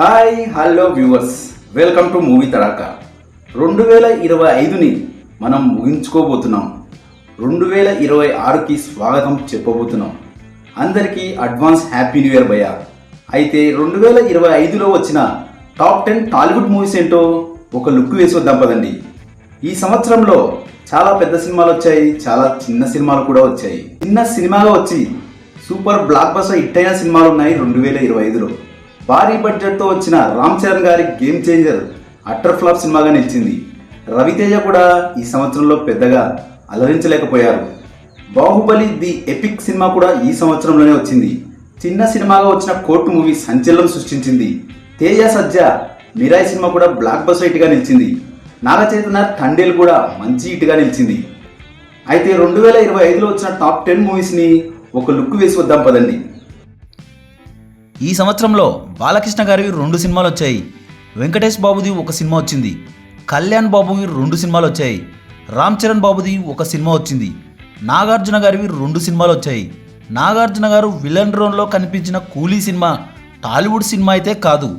Hi hello viewers, welcome to movie Tadaka. 2025ని మనం ముగించుకోబోతున్నాం. 2026కి స్వాగతం చెప్పబోతున్నాం. అందరికీ అడ్వాన్స్ హ్యాపీ న్యూ ఇయర్ భయ్యా. అయితే 2025లో వచ్చిన టాప్ 10 టాలీవుడ్ మూవీస్ ఏంటో ఒక లుక్ వేసి వద్దాం పదండి. ఈ సంవత్సరంలో చాలా పెద్ద సినిమాలు వచ్చాయి, చాలా చిన్న సినిమాలు కూడా వచ్చాయి. చిన్న సినిమాగా వచ్చి సూపర్ బ్లాక్ బస్టర్ హిట్ అయిన సినిమాలు ఉన్నాయి 2025లో. భారీ బడ్జెట్తో వచ్చిన రామ్ చరణ్ గారి గేమ్ చేంజర్ అట్టర్ ఫ్లాప్ సినిమాగా నిలిచింది. రవితేజ కూడా ఈ సంవత్సరంలో పెద్దగా అలరించలేకపోయారు. బాహుబలి ది ఎపిక్ సినిమా కూడా ఈ సంవత్సరంలోనే వచ్చింది. చిన్న సినిమాగా వచ్చిన కోర్టు మూవీ సంచలనం సృష్టించింది. తేజ సజ్జ మిరాయి సినిమా కూడా బ్లాక్ బస్టర్ హిట్గా నిలిచింది. నాగ చైతన్య తండేల్ కూడా మంచి హిట్గా నిలిచింది. అయితే 2025లో వచ్చిన టాప్ 10 మూవీస్ని ఒక లుక్ వేసి వద్దాం పదండి. ఈ సంవత్సరంలో బాలకృష్ణ గారివి 2 సినిమాలు వచ్చాయి. వెంకటేష్ బాబుది ఒక సినిమా వచ్చింది. కళ్యాణ్ బాబువి 2 సినిమాలు వచ్చాయి. రామ్ చరణ్ బాబుది ఒక సినిమా వచ్చింది. నాగార్జున గారివి 2 సినిమాలు వచ్చాయి. నాగార్జున గారు విలన్ రోల్లో కనిపించిన కూలీ సినిమా టాలీవుడ్ సినిమా అయితే కాదు.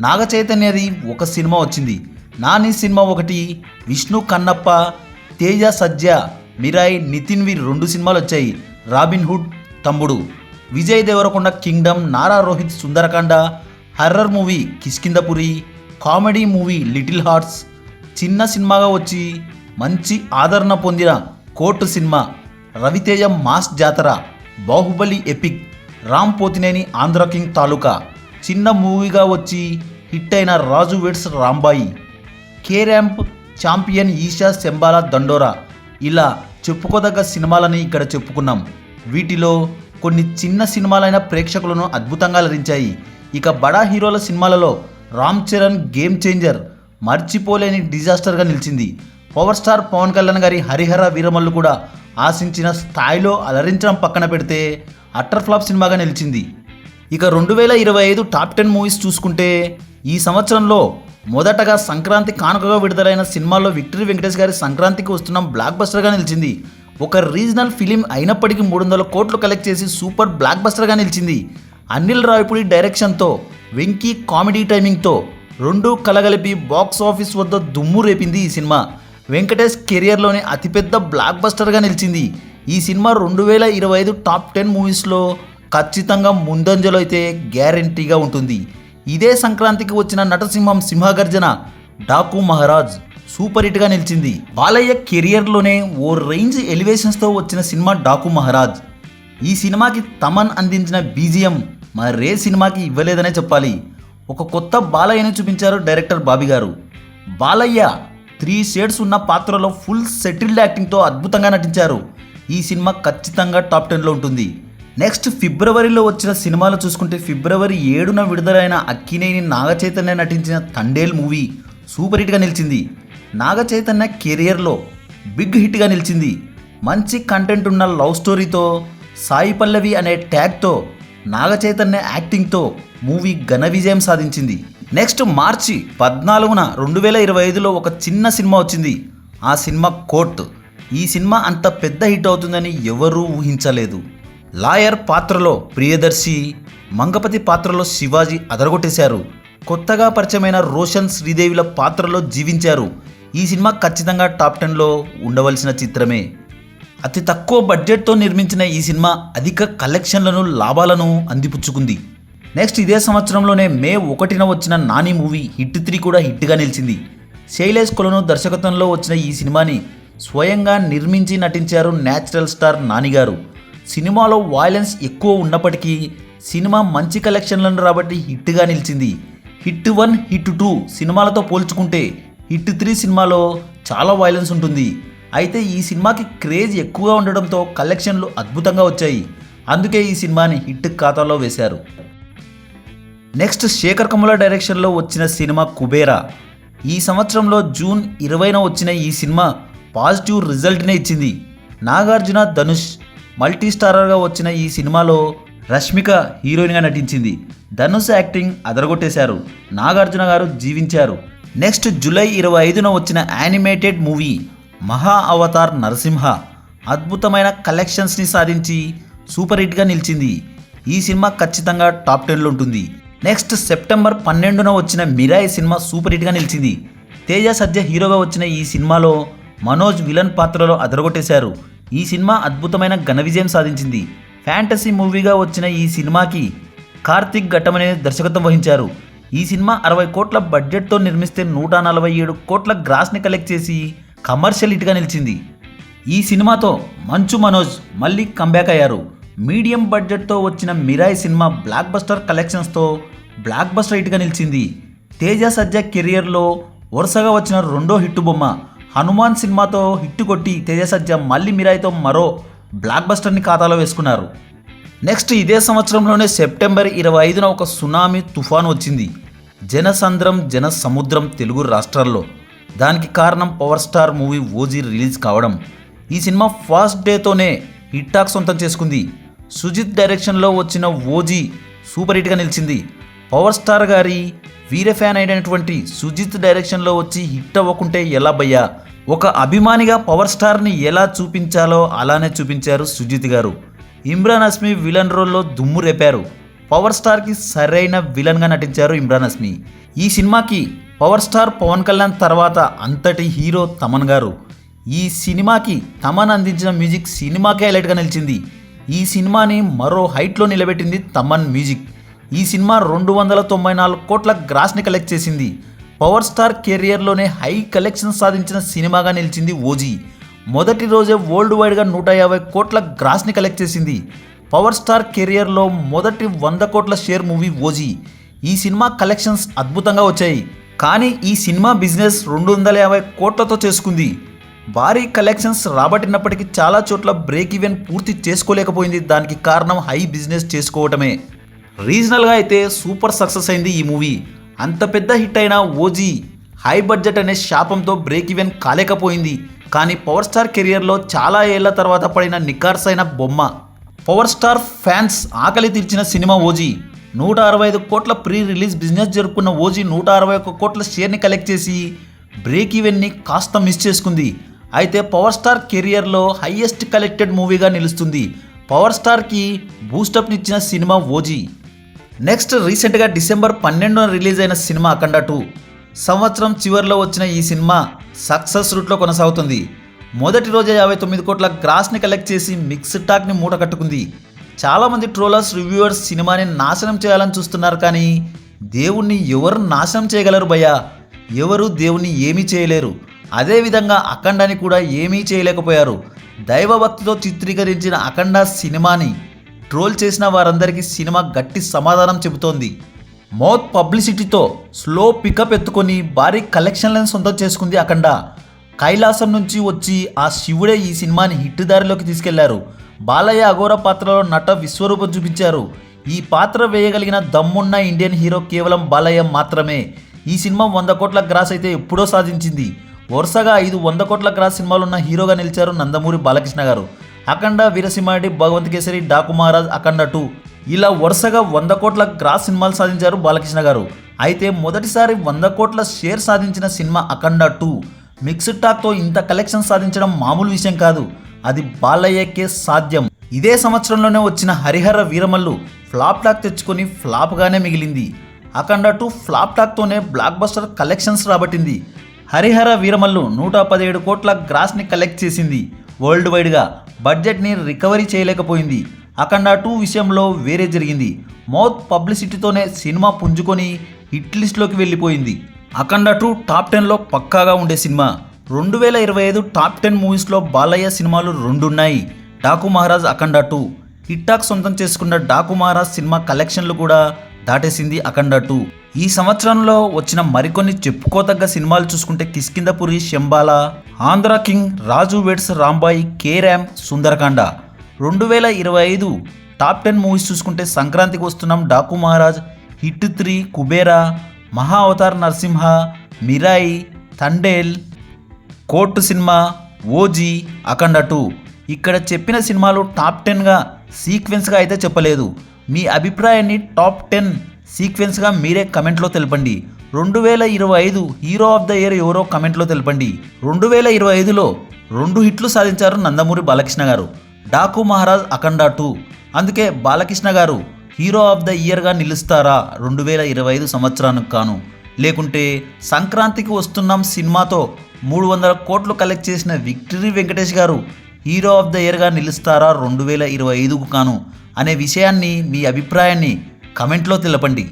నాగ చైతన్యది ఒక సినిమా వచ్చింది. నాని సినిమా ఒకటి, విష్ణు కన్నప్ప, తేజ సజ్జ, మిరాయి, నితిన్వి 2 సినిమాలు వచ్చాయి. Robin Hood, Thammudu, Vijay Deverakonda Kingdom, Nara Rohit Sundarakanda, horror movie Kishkindhapuri, comedy movie Little Hearts, చిన్న సినిమాగా వచ్చి మంచి ఆదరణ పొందిన court cinema, Raviteja mass Jathara, Baahubali epic, Ram Pothineni Andhra king Taluka, చిన్న మూవీగా వచ్చి హిట్ అయిన Raju weds Rambai, K ramp, champion, Eesha, Shambala, Dandora, ఇలా చెప్పుకోదగ్గ సినిమాలని ఇక్కడ చెప్పుకున్నాం. వీటిలో కొన్ని చిన్న సినిమాలైన ప్రేక్షకులను అద్భుతంగా అలరించాయి. ఇక బడా హీరోల సినిమాలలో రామ్ చరణ్ గేమ్ చేంజర్ మర్చిపోలేని డిజాస్టర్గా నిలిచింది. పవర్ స్టార్ పవన్ కళ్యాణ్ గారి హరిహర వీరమల్లు కూడా ఆశించిన స్థాయిలో అలరించడం పక్కన పెడితే అట్టర్ ఫ్లాప్ సినిమాగా నిలిచింది. ఇక 2025 టాప్ 10 మూవీస్ చూసుకుంటే ఈ సంవత్సరంలో మొదటగా సంక్రాంతి కానుకగా విడుదలైన సినిమాల్లో విక్టరీ వెంకటేష్ గారి సంక్రాంతికి వస్తున్నాం బ్లాక్ బస్టర్గా నిలిచింది. ఒక రీజనల్ ఫిలిం అయినప్పటికీ 300 కోట్లు కలెక్ట్ చేసి సూపర్ బ్లాక్ బస్టర్గా నిలిచింది. అనిల్ రావిపూడి డైరెక్షన్తో, వెంకీ కామెడీ టైమింగ్తో 2 కలగలిపి బాక్స్ ఆఫీస్ వద్ద దుమ్ము రేపింది ఈ సినిమా. వెంకటేష్ కెరియర్లోనే అతిపెద్ద బ్లాక్ బస్టర్గా నిలిచింది. ఈ సినిమా 2025 టాప్ 10 మూవీస్లో ఖచ్చితంగా ముందంజలో అయితే గ్యారంటీగా ఉంటుంది. ఇదే సంక్రాంతికి వచ్చిన నటసింహం సింహగర్జన డాకు మహారాజ్ సూపర్ హిట్గా నిలిచింది. బాలయ్య కెరియర్లోనే ఓ రేంజ్ ఎలివేషన్స్తో వచ్చిన సినిమా డాకు మహారాజ్. ఈ సినిమాకి తమన్ అందించిన బీజిఎం మరే సినిమాకి ఇవ్వలేదనే చెప్పాలి. ఒక కొత్త బాలయ్యని చూపించారు డైరెక్టర్ బాబీ గారు. బాలయ్య 3 షేడ్స్ ఉన్న పాత్రలో ఫుల్ సెటిల్డ్ యాక్టింగ్తో అద్భుతంగా నటించారు. ఈ సినిమా ఖచ్చితంగా టాప్ 10లో ఉంటుంది. నెక్స్ట్ ఫిబ్రవరిలో వచ్చిన సినిమాలు చూసుకుంటే ఫిబ్రవరి 7న విడుదలైన అక్కినేని నాగ చైతన్య నటించిన తండేల్ మూవీ సూపర్ హిట్గా నిలిచింది. నాగ చైతన్య కెరియర్లో బిగ్ హిట్గా నిలిచింది. మంచి కంటెంట్ ఉన్న లవ్ స్టోరీతో, సాయి పల్లవి అనే ట్యాగ్తో, నాగ చైతన్య యాక్టింగ్తో మూవీ ఘన విజయం సాధించింది. నెక్స్ట్ మార్చి 14న 2025లో ఒక చిన్న సినిమా వచ్చింది. ఆ సినిమా కోర్ట్. ఈ సినిమా అంత పెద్ద హిట్ అవుతుందని ఎవరూ ఊహించలేదు. లాయర్ పాత్రలో ప్రియదర్శి, మంగపతి పాత్రలో శివాజీ అదరగొట్టేశారు. కొత్తగా పరిచయమైన రోషన్, శ్రీదేవిల పాత్రలో జీవించారు. ఈ సినిమా ఖచ్చితంగా టాప్ 10లో ఉండవలసిన చిత్రమే. అతి తక్కువ బడ్జెట్తో నిర్మించిన ఈ సినిమా అధిక కలెక్షన్లను, లాభాలను అందిపుచ్చుకుంది. నెక్స్ట్ ఇదే సంవత్సరంలోనే మే 1న వచ్చిన నాని మూవీ హిట్ 3 కూడా హిట్గా నిలిచింది. శైలేష్ కొలను దర్శకత్వంలో వచ్చిన ఈ సినిమాని స్వయంగా నిర్మించి నటించారు న్యాచురల్ స్టార్ నాని గారు. సినిమాలో వాయిలెన్స్ ఎక్కువ ఉన్నప్పటికీ సినిమా మంచి కలెక్షన్లను రాబట్టి హిట్గా నిలిచింది. హిట్ 1, హిట్ 2 సినిమాలతో పోల్చుకుంటే హిట్ 3 సినిమాలో చాలా వైలెన్స్ ఉంటుంది. అయితే ఈ సినిమాకి క్రేజ్ ఎక్కువగా ఉండడంతో కలెక్షన్లు అద్భుతంగా వచ్చాయి. అందుకే ఈ సినిమాని హిట్ ఖాతాలో వేశారు. నెక్స్ట్ శేఖర్ కమ్ముల డైరెక్షన్లో వచ్చిన సినిమా కుబేరా. ఈ సంవత్సరంలో జూన్ 20న వచ్చిన ఈ సినిమా పాజిటివ్ రిజల్ట్నే ఇచ్చింది. నాగార్జున, ధనుష్ మల్టీ స్టారర్గా వచ్చిన ఈ సినిమాలో రష్మిక హీరోయిన్గా నటించింది. ధనుష్ యాక్టింగ్ అదరగొట్టేశారు. నాగార్జున గారు జీవించారు. నెక్స్ట్ జూలై 25న వచ్చిన యానిమేటెడ్ మూవీ మహా అవతార్ నరసింహ అద్భుతమైన కలెక్షన్స్ని సాధించి సూపర్ హిట్గా నిలిచింది. ఈ సినిమా ఖచ్చితంగా టాప్ 10లో ఉంటుంది. నెక్స్ట్ సెప్టెంబర్ 12న వచ్చిన మిరాయి సినిమా సూపర్ హిట్గా నిలిచింది. తేజ సజ్జ హీరోగా వచ్చిన ఈ సినిమాలో మనోజ్ విలన్ పాత్రలో అదరగొట్టేశారు. ఈ సినిమా అద్భుతమైన ఘన విజయం సాధించింది. ఫ్యాంటసీ మూవీగా వచ్చిన ఈ సినిమాకి కార్తిక్ ఘట్టమనే దర్శకత్వం వహించారు. ఈ సినిమా 60 కోట్ల బడ్జెట్తో నిర్మిస్తే 147 కోట్ల గ్రాస్ని కలెక్ట్ చేసి కమర్షియల్ హిట్గా నిలిచింది. ఈ సినిమాతో మంచు మనోజ్ మళ్ళీ కంబ్యాక్ అయ్యారు. మీడియం బడ్జెట్తో వచ్చిన మిరాయి సినిమా బ్లాక్ బస్టర్ కలెక్షన్స్తో బ్లాక్ బస్టర్ హిట్గా నిలిచింది. తేజ సజ్జ కెరియర్లో వరుసగా వచ్చిన రెండో హిట్టు బొమ్మ. హనుమాన్ సినిమాతో హిట్టు కొట్టి తేజ సజ్జ మళ్ళీ మిరాయితో మరో బ్లాక్ బస్టర్ని ఖాతాలో వేసుకున్నారు. నెక్స్ట్ ఇదే సంవత్సరంలోనే సెప్టెంబర్ 25న ఒక సునామీ తుఫాను వచ్చింది. జనసంద్రం జన సముద్రం తెలుగు రాష్ట్రాల్లో. దానికి కారణం power star movie OG release కావడం. ఈ సినిమా ఫస్ట్ డేతోనే హిట్ టాక్ సొంతం చేసుకుంది. సుజిత్ డైరెక్షన్లో వచ్చిన ఓజీ సూపర్ హిట్గా నిలిచింది. పవర్ స్టార్ గారి వీర ఫ్యాన్ అయినటువంటి సుజిత్ డైరెక్షన్లో వచ్చి హిట్ అవ్వకుంటే ఎలా భయ్యా? ఒక అభిమానిగా పవర్ స్టార్ని ఎలా చూపించాలో అలానే చూపించారు సుజిత్ గారు. ఇమ్రాన్ హస్మీ విలన్ రోల్లో దుమ్ము రేపారు. పవర్ స్టార్కి సరైన విలన్గా నటించారు ఇమ్రాన్ హస్మీ. ఈ సినిమాకి పవర్ స్టార్ పవన్ కళ్యాణ్ తర్వాత అంతటి హీరో తమన్ గారు. ఈ సినిమాకి తమన్ అందించిన మ్యూజిక్ సినిమాకే హైలైట్గా నిలిచింది. ఈ సినిమాని మరో హైట్లో నిలబెట్టింది తమన్ మ్యూజిక్. ఈ సినిమా 294 కోట్ల గ్రాస్ని కలెక్ట్ చేసింది. పవర్ స్టార్ కెరియర్లోనే హై కలెక్షన్ సాధించిన సినిమాగా నిలిచింది ఓజీ. మొదటి రోజే వరల్డ్ వైడ్గా 150 కోట్ల గ్రాస్ని కలెక్ట్ చేసింది. పవర్ స్టార్ కెరియర్లో మొదటి 100 కోట్ల షేర్ మూవీ ఓజీ. ఈ సినిమా కలెక్షన్స్ అద్భుతంగా వచ్చాయి. కానీ ఈ సినిమా బిజినెస్ 250 కోట్లతో చేసుకుంది. భారీ కలెక్షన్స్ రాబట్టినప్పటికీ చాలా చోట్ల బ్రేక్ ఈవెన్ పూర్తి చేసుకోలేకపోయింది. దానికి కారణం హై బిజినెస్ చేసుకోవటమే. రీజనల్గా అయితే సూపర్ సక్సెస్ అయింది ఈ మూవీ. అంత పెద్ద హిట్ అయిన ఓజీ హై బడ్జెట్ అనే శాపంతో బ్రేక్ ఈవెన్ కాలేకపోయింది. కానీ పవర్ స్టార్ కెరియర్లో చాలా ఏళ్ల తర్వాత పడిన నికార్సైన బొమ్మ. పవర్ స్టార్ ఫ్యాన్స్ ఆకలి తీర్చిన సినిమా ఓజీ. 165 కోట్ల ప్రీ రిలీజ్ బిజినెస్ జరుపుకున్న ఓజీ 161 కోట్ల షేర్ని కలెక్ట్ చేసి బ్రేక్ ఈవెన్ని కాస్త మిస్ చేసుకుంది. అయితే పవర్ స్టార్ కెరియర్లో హైయెస్ట్ కలెక్టెడ్ మూవీగా నిలుస్తుంది. పవర్ స్టార్కి బూస్టప్నిచ్చిన సినిమా ఓజీ. నెక్స్ట్ రీసెంట్గా డిసెంబర్ 12న రిలీజ్ అయిన సినిమా అఖండ 2. సంవత్సరం చివరిలో వచ్చిన ఈ సినిమా సక్సెస్ రూట్లో కొనసాగుతుంది. మొదటి రోజే 59 కోట్ల గ్రాస్ని కలెక్ట్ చేసి మిక్స్డ్ టాక్ని మూట కట్టుకుంది. చాలామంది ట్రోలర్స్ రివ్యూవర్స్ సినిమాని నాశనం చేయాలని చూస్తున్నారు. కానీ దేవుణ్ణి ఎవరు నాశనం చేయగలరు భయ్యా? ఎవరు దేవుణ్ణి ఏమీ చేయలేరు. అదేవిధంగా అఖండాని కూడా ఏమీ చేయలేకపోయారు. దైవభక్తితో చిత్రీకరించిన అఖండ సినిమాని ట్రోల్ చేసిన వారందరికీ సినిమా గట్టి సమాధానం చెబుతోంది. మౌత్ పబ్లిసిటీతో స్లో పికప్ ఎత్తుకొని భారీ కలెక్షన్లను సొంతం చేసుకుంది అఖండ. కైలాసం నుంచి వచ్చి ఆ శివుడే ఈ సినిమాని హిట్ దారిలోకి తీసుకెళ్లారు. బాలయ్య అఘోర పాత్రలో నట విశ్వరూపం చూపించారు. ఈ పాత్ర వేయగలిగిన దమ్మున్న ఇండియన్ హీరో కేవలం బాలయ్య మాత్రమే. ఈ సినిమా 100 కోట్ల గ్రాస్ అయితే ఎప్పుడో సాధించింది. వరుసగా 5 100 కోట్ల గ్రాస్ సినిమాలున్న హీరోగా నిలిచారు నందమూరి బాలకృష్ణ గారు. అఖండ, వీరసింహారెడ్డి, భగవంత్ కేసరి, డాకు మహారాజ్, అఖండ 2 ఇలా వరుసగా 100 కోట్ల గ్రాస్ సినిమాలు సాధించారు బాలకృష్ణ గారు. అయితే మొదటిసారి 100 కోట్ల షేర్ సాధించిన సినిమా అఖండ 2. మిక్స్డ్ టాక్తో ఇంత కలెక్షన్ సాధించడం మామూలు విషయం కాదు. అది బాలయ్యకే సాధ్యం. ఇదే సంవత్సరంలోనే వచ్చిన హరిహర వీరమల్లు ఫ్లాప్ టాక్ తెచ్చుకొని ఫ్లాప్గానే మిగిలింది. అఖండ 2 ఫ్లాప్ టాక్తోనే బ్లాక్ బస్టర్ కలెక్షన్స్ రాబట్టింది. హరిహర వీరమల్లు 117 కోట్ల గ్రాస్ని కలెక్ట్ చేసింది. వరల్డ్ వైడ్గా బడ్జెట్ని రికవరీ చేయలేకపోయింది. అఖండ 2 విషయంలో వేరే జరిగింది. మౌత్ పబ్లిసిటీతోనే సినిమా పుంజుకొని హిట్ లిస్ట్లోకి వెళ్ళిపోయింది. అఖండ 2 టాప్ 10లో పక్కాగా ఉండే సినిమా. 2025 టాప్ 10 మూవీస్లో బాలయ్య సినిమాలు 2 ఉన్నాయి. డాకు మహారాజ్, అఖండ 2. హిట్ టాక్ సొంతం చేసుకున్న డాకు మహారాజ్ సినిమా కలెక్షన్లు కూడా దాటేసింది అఖండ 2. ఈ సంవత్సరంలో వచ్చిన మరికొన్ని చెప్పుకోదగ్గ సినిమాలు చూసుకుంటే Kishkindhapuri, Shambala, Andhra king, Raju weds Rambai, K ramp, Sundarakanda. 2025 top 10 movies చూసుకుంటే సంక్రాంతికి వస్తున్నాం, Daaku Maharaj, hit 3, Kubera, Maha Avatar Narasimha, Mirai, Thandel, court cinema, OG, Akhanda 2. ఇక్కడ చెప్పిన సినిమాలు టాప్ 10గా సీక్వెన్స్గా అయితే చెప్పలేదు. మీ అభిప్రాయాన్ని టాప్ 10 సీక్వెన్స్గా మీరే కమెంట్లో తెలపండి. 2025 హీరో ఆఫ్ ద ఇయర్ ఎవరో కమెంట్లో తెలపండి. 2025లో 2 హిట్లు సాధించారు నందమూరి బాలకృష్ణ గారు, డాకు మహారాజ్, అఖండ 2. అందుకే బాలకృష్ణ గారు హీరో ఆఫ్ ద ఇయర్గా నిలుస్తారా 2025 సంవత్సరానికి కాను, లేకుంటే సంక్రాంతికి వస్తున్నాం సినిమాతో 300 కోట్లు కలెక్ట్ చేసిన విక్టరీ వెంకటేష్ గారు హీరో ఆఫ్ ద ఇయర్గా నిలుస్తారా 2025కు కాను అనే విషయాన్ని, మీ అభిప్రాయాన్ని కమెంట్లో తెలపండి.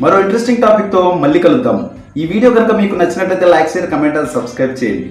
మరో ఇంట్రెస్టింగ్ టాపిక్తో మళ్ళీ కలుద్దాం. ఈ వీడియో కనుక మీకు నచ్చినట్లయితే లైక్ చేయండి, కమెంట్ అండ్ సబ్స్క్రైబ్ చేయండి.